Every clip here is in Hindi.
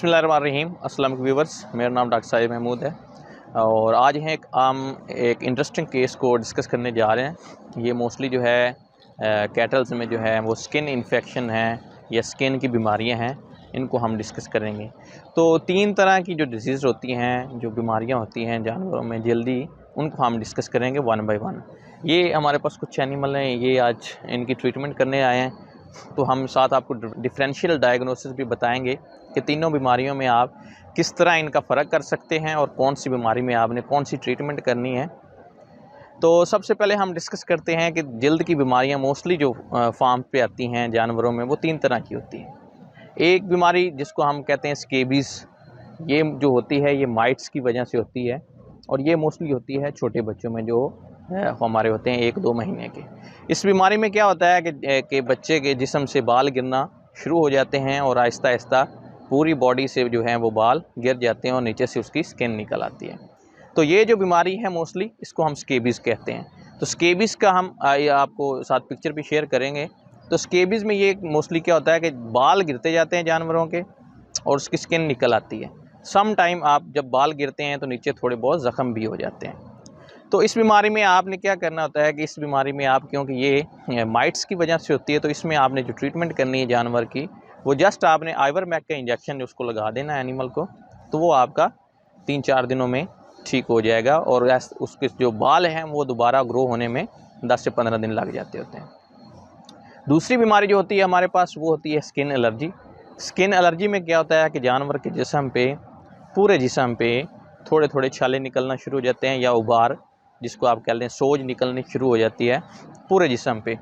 बिस्मिल्लाहिर्रहमानिर्रहीम। अस्सलाम वालेकुम व्यूवर्स, मेरा नाम डॉक्टर साहिब महमूद है और आज हैं एक इंटरेस्टिंग केस को डिस्कस करने जा रहे हैं। ये मोस्टली जो है कैटल्स में जो है वो स्किन इन्फेक्शन है या स्किन की बीमारियां हैं, इनको हम डिस्कस करेंगे। तो 3 तरह की जो डिजीज़ होती हैं, जो बीमारियां होती हैं जानवरों में जल्दी, उनको हम डिस्कस करेंगे वन बाय वन। ये हमारे पास कुछ एनिमल हैं, ये आज इनकी ट्रीटमेंट करने आए हैं, तो हम साथ आपको डिफरेंशियल डायग्नोसिस भी बताएंगे कि तीनों बीमारियों में आप किस तरह इनका फ़र्क कर सकते हैं और कौन सी बीमारी में आपने कौन सी ट्रीटमेंट करनी है। तो सबसे पहले हम डिस्कस करते हैं कि जल्द की बीमारियां मोस्टली जो फार्म पे आती हैं जानवरों में, वो 3 तरह की होती हैं। एक बीमारी जिसको हम कहते हैं स्केबीज़, ये जो होती है ये माइट्स की वजह से होती है और ये मोस्टली होती है छोटे बच्चों में जो हमारे होते हैं 1-2 महीने के। इस बीमारी में क्या होता है कि बच्चे के जिस्म से बाल गिरना शुरू हो जाते हैं और आहिस्ता आहिस्ता पूरी बॉडी से जो है वो बाल गिर जाते हैं और नीचे से उसकी स्किन निकल आती है। तो ये जो बीमारी है मोस्टली इसको हम स्केबीज़ कहते हैं। तो स्केबीज़ का हम आपको साथ पिक्चर भी शेयर करेंगे। तो स्केबीज़ में ये मोस्टली क्या होता है कि बाल गिरते जाते हैं जानवरों के और उसकी स्किन निकल आती है। सम टाइम आप जब बाल गिरते हैं तो नीचे थोड़े बहुत ज़ख़म भी हो जाते हैं। तो इस बीमारी में आपने क्या करना होता है कि इस बीमारी में आप, क्योंकि ये माइट्स की वजह से होती है, तो इसमें आपने जो ट्रीटमेंट करनी है जानवर की, वो जस्ट आपने आइवरमैक का इंजेक्शन उसको लगा देना है एनिमल को, तो वो आपका 3-4 दिनों में ठीक हो जाएगा और उसके जो बाल हैं वो दोबारा ग्रो होने में 10 से 15 दिन लग जाते होते हैं। दूसरी बीमारी जो होती है हमारे पास वो होती है स्किन एलर्जी। स्किन एलर्जी में क्या होता है कि जानवर के जिस्म पे, पूरे जिस्म पे थोड़े थोड़े छाले निकलना शुरू हो जाते हैं या उबार, जिसको आप कहते हैं सोज निकलनी शुरू हो जाती है पूरे जिस्म पे।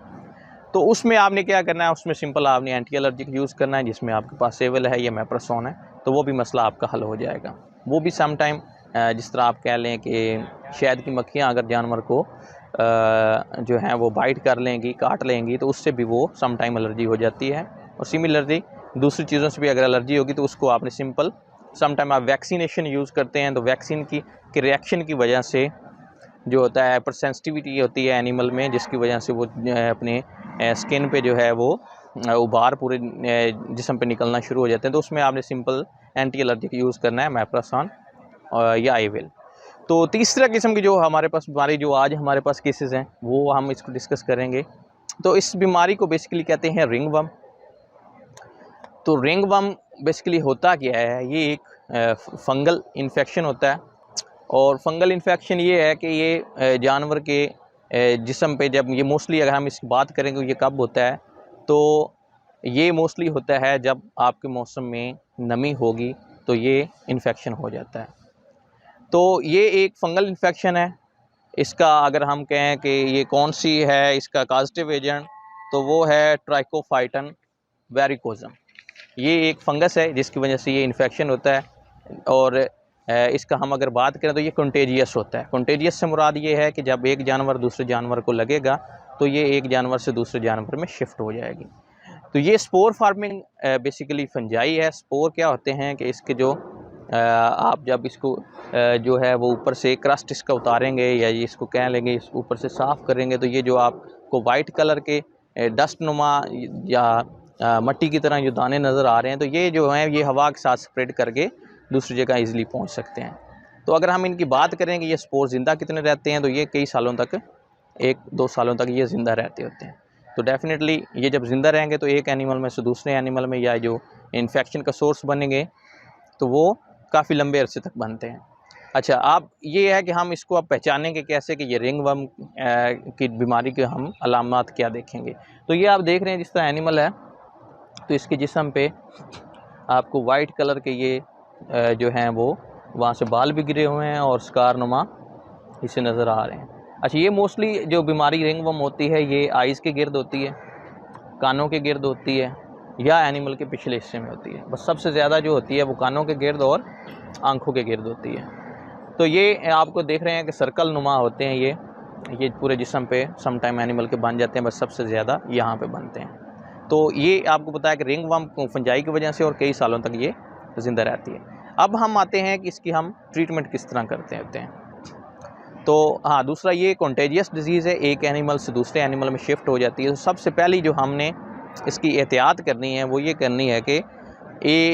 तो उसमें आपने क्या करना है, उसमें सिंपल आपने एंटी एलर्जिक यूज़ करना है, जिसमें आपके पास सेवल है या मेप्रोसोन है, तो वो भी मसला आपका हल हो जाएगा। वो भी सम टाइम जिस तरह आप कह लें कि शहद की मक्खियाँ अगर जानवर को जो है वो बाइट कर लेंगी, काट लेंगी, तो उससे भी वो सम टाइम एलर्जी हो जाती है। और सिमिलरली दूसरी चीज़ों से भी अगर एलर्जी होगी तो उसको आपने सिंपल सम टाइम आप वैक्सीनेशन यूज़ करते हैं, तो वैक्सीन की रिएक्शन की वजह से जो होता है पर सेंसिटिविटी होती है एनिमल में, जिसकी वजह से वो अपने स्किन पे जो है वो उबार पूरे जिस्म पे निकलना शुरू हो जाते हैं। तो उसमें आपने सिंपल एंटी एलर्जिक यूज़ करना है, मेप्रोसोन या आईविल। तो तीसरा किस्म की जो हमारे पास बीमारी, जो आज हमारे पास केसेस हैं, वो हम इसको डिस्कस करेंगे। तो इस बीमारी को बेसिकली कहते हैं रिंगवर्म। तो रिंगवर्म बेसिकली होता क्या है, ये एक फंगल इन्फेक्शन होता है और फंगल इन्फेक्शन ये है कि ये जानवर के जिस्म पे, जब ये मोस्टली अगर हम इसकी बात करेंगे ये कब होता है, तो ये मोस्टली होता है जब आपके मौसम में नमी होगी तो ये इन्फेक्शन हो जाता है। तो ये एक फंगल इन्फेक्शन है। इसका अगर हम कहें कि ये कौन सी है इसका काजेटिव एजेंट, तो वो है ट्राइकोफाइटन वेरिकोजम। ये एक फंगस है जिसकी वजह से ये इन्फेक्शन होता है और इसका हम अगर बात करें तो ये कंटेजियस होता है। कंटेजियस से मुराद ये है कि जब एक जानवर दूसरे जानवर को लगेगा तो ये एक जानवर से दूसरे जानवर में शिफ्ट हो जाएगी। तो ये स्पोर फार्मिंग बेसिकली फंजाई है। स्पोर क्या होते हैं कि इसके जो आप जब इसको जो है वो ऊपर से क्रस्ट इसका उतारेंगे या ये इसको कह लेंगे, इस ऊपर से साफ़ करेंगे, तो ये जो आपको वाइट कलर के डस्ट नुमा या मट्टी की तरह जो दाने नज़र आ रहे हैं, तो ये जो हैं ये हवा के साथ स्प्रेड करके दूसरी जगह ईज़िली पहुंच सकते हैं। तो अगर हम इनकी बात करें कि ये स्पोर ज़िंदा कितने रहते हैं, तो ये कई सालों तक, 1-2 सालों तक ये ज़िंदा रहते होते हैं। तो डेफिनेटली ये जब ज़िंदा रहेंगे तो एक एनिमल में से दूसरे एनिमल में या जो इन्फेक्शन का सोर्स बनेंगे तो वो काफ़ी लंबे अरसे तक बनते हैं। अच्छा, आप ये है कि हम इसको अब पहचानेंगे कैसे कि ये रिंगवर्म की बीमारी के हम अलामात क्या देखेंगे। तो ये आप देख रहे हैं जिस तरह एनिमल है, तो इसके जिस्म पे आपको वाइट कलर के ये जो हैं वो वहाँ से बाल भी गिरे हुए हैं और स्कार नुमा इसे नज़र आ रहे हैं। अच्छा, ये मोस्टली जो बीमारी रिंगवर्म होती है ये आइज़ के गिर्द होती है, कानों के गिर्द होती है या एनिमल के पिछले हिस्से में होती है। बस सबसे ज़्यादा जो होती है वो कानों के गिर्द और आँखों के गिर्द होती है। तो ये आपको देख रहे हैं कि सर्कल नुमा होते हैं ये पूरे जिस्म पे सम टाइम एनिमल के बन जाते हैं, बस सबसे ज़्यादा यहाँ पे बनते हैं। तो ये आपको पता है कि रिंगवर्म फंजाई की वजह से और कई सालों तक ये ज़िंदा रहती है। अब हम आते हैं कि इसकी हम ट्रीटमेंट किस तरह करते होते हैं। तो हाँ, दूसरा ये कंटेजियस डिजीज़ है, एक एनिमल से दूसरे एनिमल में शिफ्ट हो जाती है। तो सबसे पहली जो हमने इसकी एहतियात करनी है वो ये करनी है कि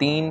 3